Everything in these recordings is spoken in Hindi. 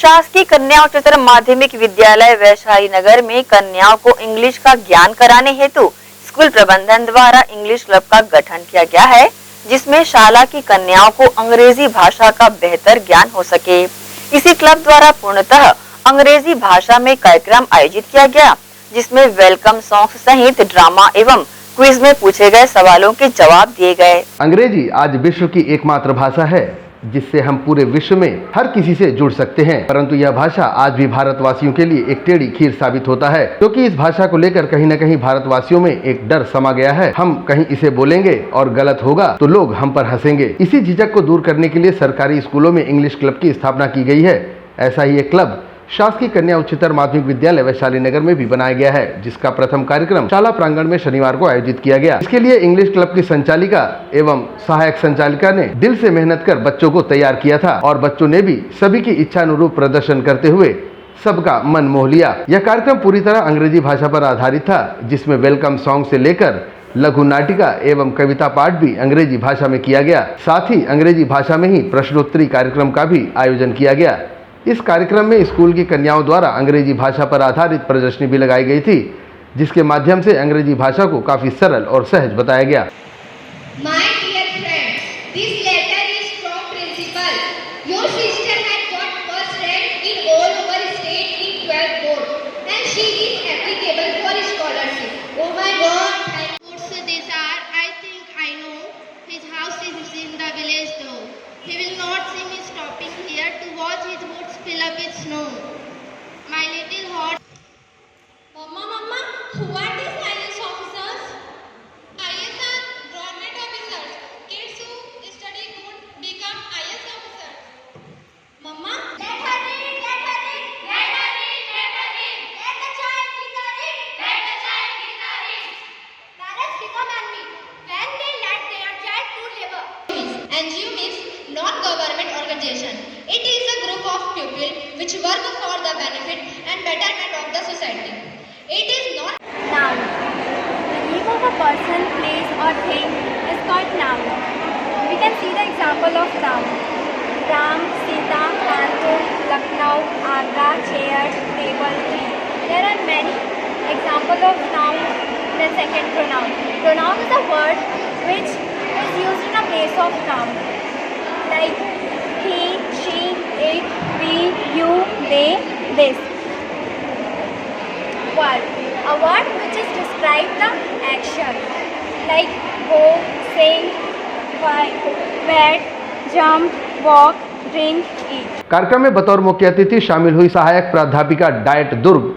शासकीय कन्या उच्चतर माध्यमिक विद्यालय वैशाली नगर में कन्याओं को इंग्लिश का ज्ञान कराने हेतु स्कूल प्रबंधन द्वारा इंग्लिश क्लब का गठन किया गया है, जिसमें शाला की कन्याओं को अंग्रेजी भाषा का बेहतर ज्ञान हो सके। इसी क्लब द्वारा पूर्णतः अंग्रेजी भाषा में कार्यक्रम आयोजित किया गया, जिसमें वेलकम सॉन्ग्स सहित ड्रामा एवं क्विज में पूछे गए सवालों के जवाब दिए गए। अंग्रेजी आज विश्व की एकमात्र भाषा है जिससे हम पूरे विश्व में हर किसी से जुड़ सकते हैं, परंतु यह भाषा आज भी भारतवासियों के लिए एक टेढ़ी खीर साबित होता है, क्योंकि इस भाषा को लेकर कहीं न कहीं भारतवासियों में एक डर समा गया है। हम कहीं इसे बोलेंगे और गलत होगा तो लोग हम पर हंसेंगे। इसी झिझक को दूर करने के लिए सरकारी स्कूलों में इंग्लिश क्लब की स्थापना की गई है। ऐसा ही एक क्लब शासकीय कन्या उच्चतर माध्यमिक विद्यालय वैशाली नगर में भी बनाया गया है, जिसका प्रथम कार्यक्रम शाला प्रांगण में शनिवार को आयोजित किया गया। इसके लिए इंग्लिश क्लब की संचालिका एवं सहायक संचालिका ने दिल से मेहनत कर बच्चों को तैयार किया था और बच्चों ने भी सभी की इच्छा अनुरूप प्रदर्शन करते हुए सबका मन मोह लिया। यह कार्यक्रम पूरी तरह अंग्रेजी भाषा पर आधारित था, जिसमें वेलकम सॉन्ग से लेकर लघु नाटिका एवं कविता पाठ भी अंग्रेजी भाषा में किया गया। साथ ही अंग्रेजी भाषा में ही प्रश्नोत्तरी कार्यक्रम का भी आयोजन किया गया। इस कार्यक्रम में स्कूल की कन्याओं द्वारा अंग्रेजी भाषा पर आधारित प्रदर्शनी भी लगाई गई थी, जिसके माध्यम से अंग्रेजी भाषा को काफी सरल और सहज बताया गया। My dear friend, this letter is from principal. Your sister has got first rank in all over state in 12th board and she is applicable for scholarship. Oh my God! What's this are? I think I know. His house is in the village though. He will not see me stopping here to watch his boots fill up with snow. My little heart. Mama, who are these IAS officers? IAS are government officers. Kids who study good become IAS officers. Mama, let her read, let her read, let her read, let her read. Let the child read, let the child read. Parents recommend me when they let their child to labor. NGO means non-government organization. It is a group of people which work for the benefit and betterment of the society. It is not Noun. The name of a person, place or thing is called noun. We can see the example of noun. Ram, Sita, Kanpur, Lucknow, Agra, chair, table, tree. There are many examples of noun. The second pronoun. Pronoun is a word which is used in a place of noun. Like he, she, it, we, you, they, this. Verb. A word which is describe the action. Like go, sing, fight, bet, jump, walk, drink, eat. कार्यक्रम में बतौर मुख्य अतिथि शामिल हुई सहायक प्राध्यापिका डाइट दुर्ग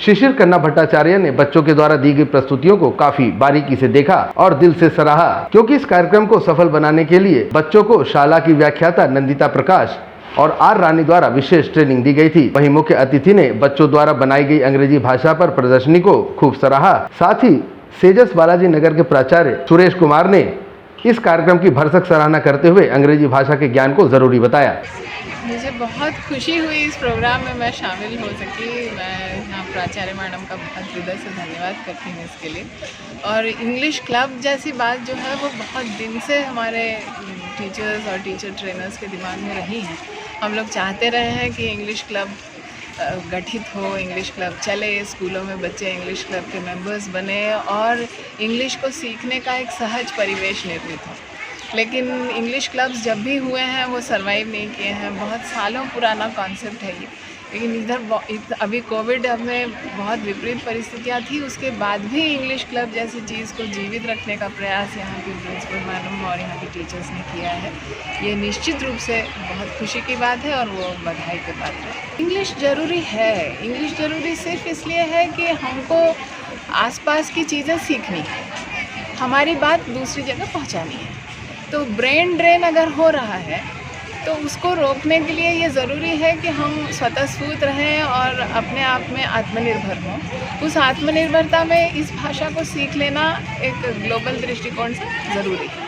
शिशिर कन्ना भट्टाचार्य ने बच्चों के द्वारा दी गई प्रस्तुतियों को काफी बारीकी से देखा और दिल से सराहा, क्योंकि इस कार्यक्रम को सफल बनाने के लिए बच्चों को शाला की व्याख्याता नंदिता प्रकाश और आर रानी द्वारा विशेष ट्रेनिंग दी गई थी। वहीं मुख्य अतिथि ने बच्चों द्वारा बनाई गई अंग्रेजी भाषा पर प्रदर्शनी को खूब सराहा। साथ ही सेजस बालाजी नगर के प्राचार्य सुरेश कुमार ने इस कार्यक्रम की भरसक सराहना करते हुए अंग्रेजी भाषा के ज्ञान को जरूरी बताया। मुझे बहुत खुशी हुई इस प्रोग्राम में मैं शामिल हो सकी। मैं यहाँ प्राचार्य मैडम का बहुत हृदय से धन्यवाद करती हूँ इसके लिए। और इंग्लिश क्लब जैसी बात जो है वो बहुत दिन से हमारे टीचर्स और टीचर ट्रेनर्स के दिमाग में रही है। हम लोग चाहते रहे हैं कि इंग्लिश क्लब गठित हो, इंग्लिश क्लब चले, स्कूलों में बच्चे इंग्लिश क्लब के मेंबर्स बने और इंग्लिश को सीखने का एक सहज परिवेश निर्मित हो। लेकिन इंग्लिश क्लब्स जब भी हुए हैं वो सरवाइव नहीं किए हैं। बहुत सालों पुराना कॉन्सेप्ट है ये, लेकिन इधर अभी कोविड में बहुत विपरीत परिस्थितियाँ थी, उसके बाद भी इंग्लिश क्लब जैसी चीज़ को जीवित रखने का प्रयास यहाँ की प्रिंसिपल मैडम और यहाँ के टीचर्स ने किया है। ये निश्चित रूप से बहुत खुशी की बात है और वो बधाई के पात्र है। इंग्लिश ज़रूरी है। इंग्लिश ज़रूरी सिर्फ इसलिए है कि हमको आसपास की चीज़ें सीखनी है, हमारी बात दूसरी जगह पहुँचानी है। तो ब्रेन ड्रेन अगर हो रहा है तो उसको रोकने के लिए ये ज़रूरी है कि हम स्वतःस्फूर्त रहें और अपने आप में आत्मनिर्भर हों। उस आत्मनिर्भरता में इस भाषा को सीख लेना एक ग्लोबल दृष्टिकोण से ज़रूरी है।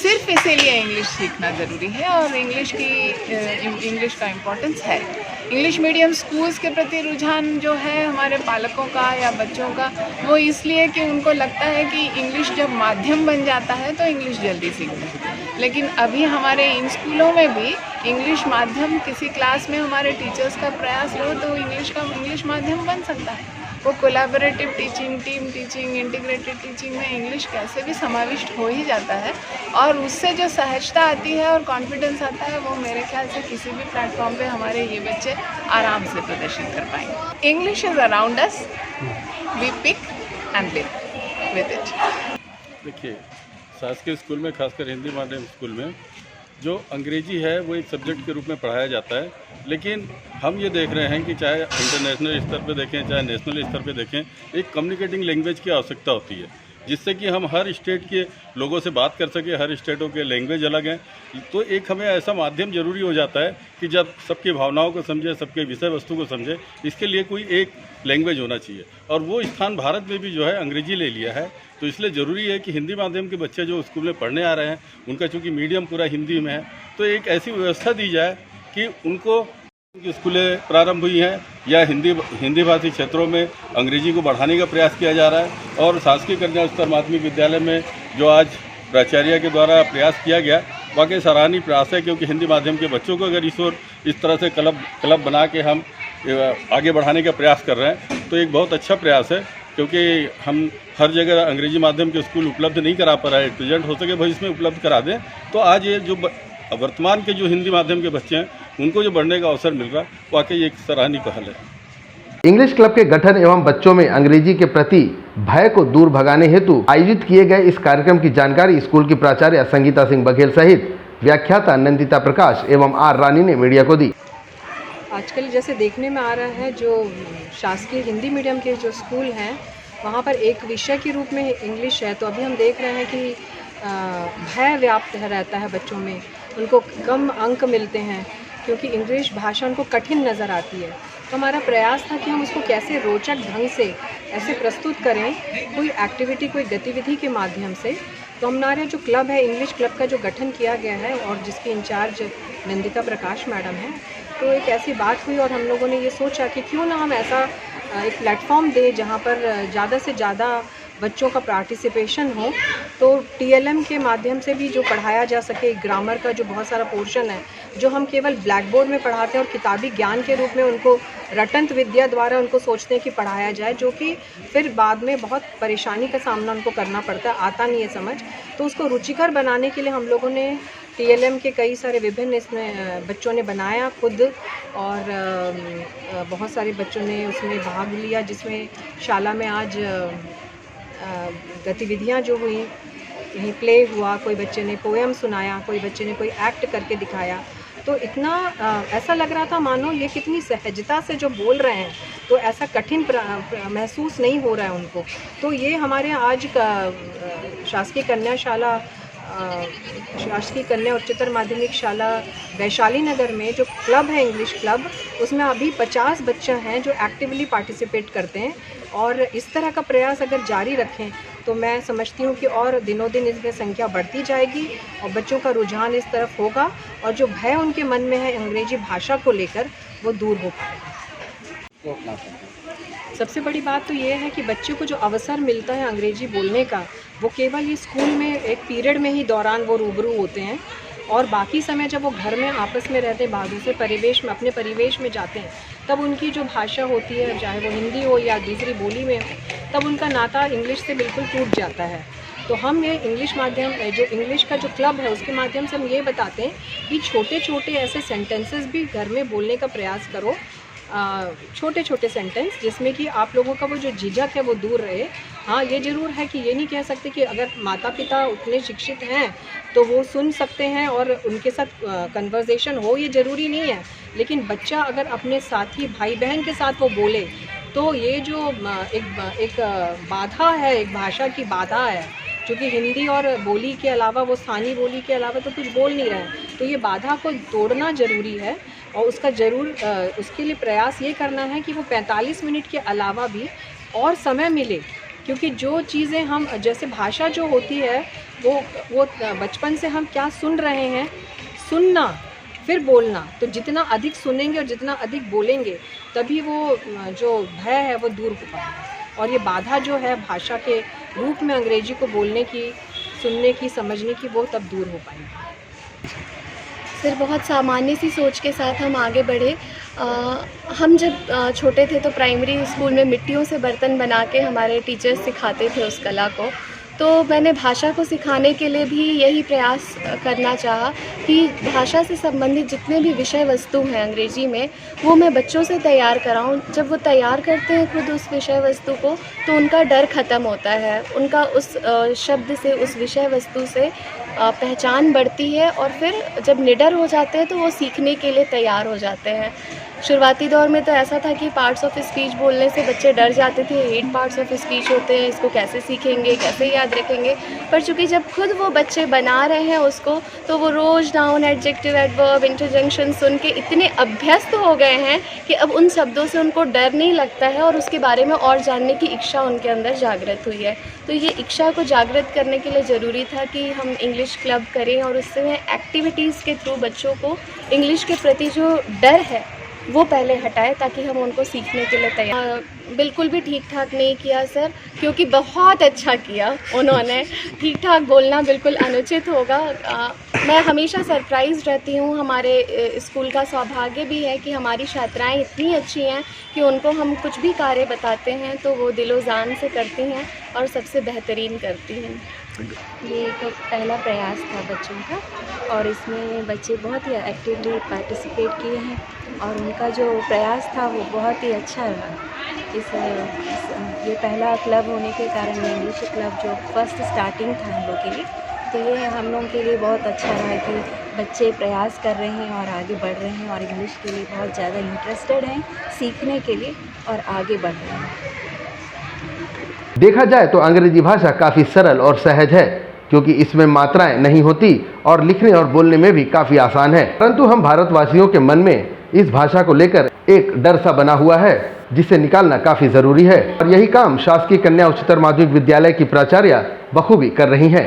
सिर्फ इसीलिए इंग्लिश सीखना ज़रूरी है और इंग्लिश का इम्पोर्टेंस है। इंग्लिश मीडियम स्कूल्स के प्रति रुझान जो है हमारे पालकों का या बच्चों का, वो इसलिए कि उनको लगता है कि इंग्लिश जब माध्यम बन जाता है तो इंग्लिश जल्दी सीखते हैं। लेकिन अभी हमारे इन स्कूलों में भी इंग्लिश माध्यम किसी क्लास में हमारे टीचर्स का प्रयास रहो तो इंग्लिश माध्यम बन सकता है। वो collaborative teaching, team teaching, integrated teaching में इंग्लिश कैसे भी समाविष्ट हो ही जाता है और उससे जो सहजता आती है और कॉन्फिडेंस आता है वो मेरे ख्याल से किसी भी प्लेटफॉर्म पे हमारे ये बच्चे आराम से प्रदर्शित कर पाएंगे। English is around us, we pick and live with it. देखिए, शासकीय स्कूल में, खासकर हिंदी माध्यम स्कूल में जो अंग्रेजी है वो एक सब्जेक्ट के रूप में पढ़ाया जाता है, लेकिन हम ये देख रहे हैं कि चाहे इंटरनेशनल स्तर पे देखें चाहे नेशनल स्तर पे देखें, एक कम्युनिकेटिंग लैंग्वेज की आवश्यकता होती है जिससे कि हम हर स्टेट के लोगों से बात कर सकें। हर स्टेटों के लैंग्वेज अलग हैं, तो एक हमें ऐसा माध्यम ज़रूरी हो जाता है कि जब सबकी भावनाओं को समझे, सबके विषय वस्तु को समझे, इसके लिए कोई एक लैंग्वेज होना चाहिए और वो स्थान भारत में भी जो है अंग्रेजी ले लिया है। तो इसलिए ज़रूरी है कि हिंदी माध्यम के बच्चे जो स्कूल में पढ़ने आ रहे हैं उनका चूँकि मीडियम पूरा हिंदी में है, तो एक ऐसी व्यवस्था दी जाए कि उनको स्कूलें प्रारंभ हुई हैं या हिंदी भाषी क्षेत्रों में अंग्रेजी को बढ़ाने का प्रयास किया जा रहा है। और शासकीय कन्या उच्चतर माध्यमिक विद्यालय में जो आज प्राचार्य के द्वारा प्रयास किया गया, वाकई सराहनीय प्रयास है, क्योंकि हिंदी माध्यम के बच्चों को अगर इस तरह से क्लब बना के हम आगे बढ़ाने का प्रयास कर रहे हैं तो एक बहुत अच्छा प्रयास है, क्योंकि हम हर जगह अंग्रेजी माध्यम के स्कूल उपलब्ध नहीं करा पा रहे हैं। प्रेजेंट हो सके भविष्य में उपलब्ध करा दें तो आज ये जो वर्तमान के जो हिंदी माध्यम के बच्चे हैं उनको जो बढ़ने का अवसर मिल रहा है, वाकई एक सराहनीय पहल है। इंग्लिश क्लब के गठन एवं बच्चों में अंग्रेजी के प्रति भय को दूर भगाने हेतु आयोजित किए गए इस कार्यक्रम की जानकारी स्कूल की प्राचार्य संगीता सिंह बघेल सहित व्याख्याता नंदिता प्रकाश एवं आर रानी ने मीडिया को दी। आजकल जैसे देखने में आ रहा है, जो शासकीय हिंदी मीडियम के जो स्कूल हैं वहाँ पर एक विषय के रूप में इंग्लिश है, तो अभी हम देख रहे हैं कि भय व्याप्त रहता है बच्चों में, उनको कम अंक मिलते हैं क्योंकि इंग्लिश भाषा उनको कठिन नज़र आती है। तो हमारा प्रयास था कि हम उसको कैसे रोचक ढंग से ऐसे प्रस्तुत करें, कोई एक्टिविटी, कोई गतिविधि के माध्यम से। तो हमारा जो क्लब है, इंग्लिश क्लब का जो गठन किया गया है और जिसकी इंचार्ज नंदिता प्रकाश मैडम है, तो एक ऐसी बात हुई और हम लोगों ने ये सोचा कि क्यों ना हम ऐसा एक प्लेटफॉर्म दें जहाँ पर ज़्यादा से ज़्यादा बच्चों का पार्टिसिपेशन हो। तो टीएलएम के माध्यम से भी जो पढ़ाया जा सके, ग्रामर का जो बहुत सारा पोर्शन है जो हम केवल ब्लैक बोर्ड में पढ़ाते हैं और किताबी ज्ञान के रूप में उनको रटंत विद्या द्वारा उनको सोचते हैं कि पढ़ाया जाए, जो कि फिर बाद में बहुत परेशानी का सामना उनको करना पड़ता है, आता नहीं है समझ। तो उसको रुचिकर बनाने के लिए हम लोगों ने टीएलएम के कई सारे विभिन्न इसमें बच्चों ने बनाया खुद, और बहुत सारे बच्चों ने उसमें भाग लिया, जिसमें शाला में आज गतिविधियां जो हुई, कहीं प्ले हुआ, कोई बच्चे ने पोएम सुनाया, कोई बच्चे ने कोई एक्ट करके दिखाया। तो इतना ऐसा लग रहा था मानो ये कितनी सहजता से जो बोल रहे हैं, तो ऐसा कठिन महसूस नहीं हो रहा है उनको। तो ये हमारे आज का शासकीय कन्या उच्चतर माध्यमिक शाला वैशाली नगर में जो क्लब है इंग्लिश क्लब, उसमें अभी 50 बच्चे हैं जो एक्टिवली पार्टिसिपेट करते हैं। और इस तरह का प्रयास अगर जारी रखें तो मैं समझती हूँ कि और दिनों दिन इसमें संख्या बढ़ती जाएगी और बच्चों का रुझान इस तरफ होगा और जो भय उनके मन में है अंग्रेजी भाषा को लेकर, वो दूर हो पाएगा। सबसे बड़ी बात तो ये है कि बच्चों को जो अवसर मिलता है अंग्रेजी बोलने का, वो केवल ये स्कूल में एक पीरियड में ही दौरान वो रूबरू होते हैं, और बाकी समय जब वो घर में आपस में रहते हैं, दूसरे परिवेश में, अपने परिवेश में जाते हैं, तब उनकी जो भाषा होती है, चाहे वो हिंदी हो या दूसरी बोली में हो, तब उनका नाता इंग्लिश से बिल्कुल टूट जाता है। तो हम ये इंग्लिश माध्यम, जो इंग्लिश का जो क्लब है उसके माध्यम से हम ये बताते हैं कि छोटे छोटे ऐसे सेंटेंसेस भी घर में बोलने का प्रयास करो, छोटे छोटे सेंटेंस, जिसमें कि आप लोगों का वो जो झिझक है वो दूर रहे। हाँ, ये ज़रूर है कि ये नहीं कह सकते कि अगर माता पिता उतने शिक्षित हैं तो वो सुन सकते हैं और उनके साथ कन्वर्सेशन हो, ये ज़रूरी नहीं है। लेकिन बच्चा अगर अपने साथी भाई बहन के साथ वो बोले, तो ये जो एक बाधा है, एक भाषा की बाधा है, क्योंकि हिंदी और बोली के अलावा, वो स्थानीय बोली के अलावा तो कुछ बोल नहीं रहे हैं, तो ये बाधा को तोड़ना ज़रूरी है। और उसका ज़रूर उसके लिए प्रयास ये करना है कि वो 45 मिनट के अलावा भी और समय मिले, क्योंकि जो चीज़ें हम, जैसे भाषा जो होती है वो बचपन से हम क्या सुन रहे हैं, सुनना फिर बोलना, तो जितना अधिक सुनेंगे और जितना अधिक बोलेंगे तभी वो जो भय है वो दूर हो पाएगा, और ये बाधा जो है भाषा के रूप में अंग्रेजी को बोलने की, सुनने की, समझने की, वो तब दूर हो पाएगी। फिर बहुत सामान्य सी सोच के साथ हम आगे बढ़े। हम जब छोटे थे तो प्राइमरी स्कूल में मिट्टियों से बर्तन बना के हमारे टीचर्स सिखाते थे उस कला को। तो मैंने भाषा को सिखाने के लिए भी यही प्रयास करना चाहा कि भाषा से संबंधित जितने भी विषय वस्तु हैं अंग्रेजी में, वो मैं बच्चों से तैयार कराऊं। जब वो तैयार करते हैं खुद उस विषय वस्तु को, तो उनका डर ख़त्म होता है, उनका उस शब्द से, उस विषय वस्तु से पहचान बढ़ती है, और फिर जब निडर हो जाते हैं तो वो सीखने के लिए तैयार हो जाते हैं। शुरुआती दौर में तो ऐसा था कि पार्ट्स ऑफ स्पीच बोलने से बच्चे डर जाते थे, 8 पार्ट्स ऑफ स्पीच होते हैं, इसको कैसे सीखेंगे, कैसे याद रखेंगे। पर चूँकि जब खुद वो बच्चे बना रहे हैं उसको, तो वो रोज़ नाउन, एडजेक्टिव, एडवर्ब, इंटरजेक्शन सुन के इतने अभ्यस्त हो गए हैं कि अब उन शब्दों से उनको डर नहीं लगता है, और उसके बारे में और जानने की इच्छा उनके अंदर जागृत हुई है। तो ये इच्छा को जागृत करने के लिए ज़रूरी था कि हम इंग्लिश क्लब करें, और उससे एक्टिविटीज़ के थ्रू बच्चों को इंग्लिश के प्रति जो डर है वो पहले हटाए, ताकि हम उनको सीखने के लिए तैयार। बिल्कुल भी ठीक ठाक नहीं किया सर, क्योंकि बहुत अच्छा किया उन्होंने। ठीक ठाक बोलना बिल्कुल अनुचित होगा। मैं हमेशा सरप्राइज़ रहती हूँ। हमारे स्कूल का सौभाग्य भी है कि हमारी छात्राएं इतनी अच्छी हैं कि उनको हम कुछ भी कार्य बताते हैं तो वो दिलो जान से करती हैं और सबसे बेहतरीन करती हैं। ये एक पहला प्रयास था बच्चों का, और इसमें बच्चे बहुत ही एक्टिवली पार्टिसिपेट किए हैं, और उनका जो प्रयास था वो बहुत ही अच्छा रहा। ये पहला क्लब होने के कारण इंग्लिश क्लब जो फर्स्ट स्टार्टिंग था हम लोग के लिए, तो ये हम लोगों के लिए बहुत अच्छा रहा कि बच्चे प्रयास कर रहे हैं और आगे बढ़ रहे हैं, और इंग्लिश के लिए बहुत ज़्यादा इंटरेस्टेड हैं सीखने के लिए, और आगे बढ़ रहे हैं। देखा जाए तो अंग्रेजी भाषा काफ़ी सरल और सहज है, क्योंकि इसमें मात्राएं नहीं होती और लिखने और बोलने में भी काफ़ी आसान है। परंतु हम भारतवासियों के मन में इस भाषा को लेकर एक डर सा बना हुआ है, जिसे निकालना काफ़ी ज़रूरी है, और यही काम शासकीय कन्या उच्चतर माध्यमिक विद्यालय की प्राचार्य बखूबी कर रही हैं।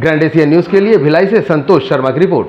ग्रैंड एशिया न्यूज़ के लिए भिलाई से संतोष शर्मा की रिपोर्ट।